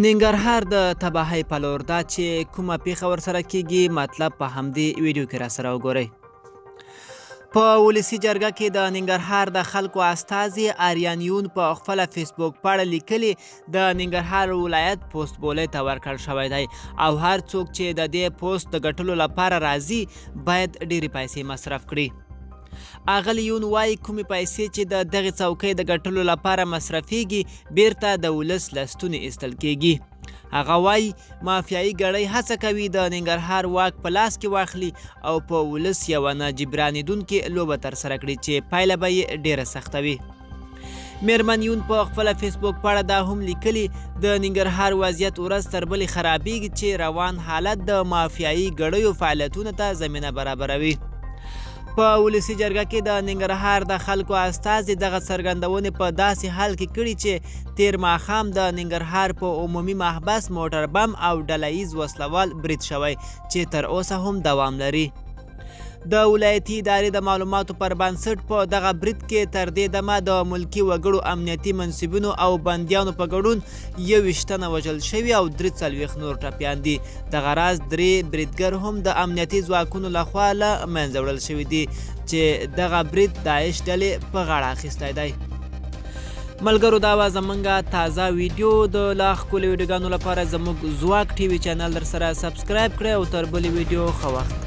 ننګرهار د تباهۍ په لور دا چې کومه پیښه ورسره کیږي مطلب په همدې ویډیو کې راسره وګورئ. په ولسي جرګه کې د ننګرهار د خلکو استازي آریانیون په خپله فیسبوک پاڼه لیکلي د ننګرهار ولایت پوسټ بولۍ ته ورکړل شوی دی او هر څوک چې د دې پوسټ د ګټلو لپاره راځي باید ډېرې پیسې مصرف کړي. اغلی یون وایي کومې پیسې چې د دغې څوکۍ د ګټلو لپاره مصرفیږي بیرته د ولس له ستونې ایستل کیږي. هغه وایي مافیایي ګړۍ هڅه کوي د ننګرهار واک په لاس کې واخلي او په ولس یوه نه جبرانېدونکې لوبه ترسره کړي چې پایله به یې ډیره سخته وي. میرمن یون په خپله فیسبوک پاڼه دا هم لیکلي د ننګرهار وضعیت ورځ تر بلې خرابیږي چې روان حالت د مافیایي ګړیو فعالیتونو ته زمینه برابروي. په ولسي جرګه کې د ننګرهار د خلکو استازي دغه څرګندونې په داسې حال کې کړي چې تیر ماښام د ننګرهار په عمومي محبس موټر بم او ډله ییز وسلوال برید شوی چې تر اوسه هم دوام لري. د ولایتي ادارې د معلوماتو پر بنسټ په دغه برید کې تر دې دمه د ملکي وګړو امنیتي منصبینو او بندیانو په ګډون 21 تنه وژل شوي او 43 نور ټپیان دي. دغه راز 3 بریدګر هم د امنیتي ځواکونو لخوا له منځه وړل شوي دي چې دغه برید داعش ډلې په غاړه اخیستی دی. ملګرو دا وه زموږ تازه ویډیو. د لا ښکلو ویډیوګانو لپاره زموږ ځواک ټي وي چینل در سره سبسکرایب کړئ او تر بلې ویډیو ښه وخت.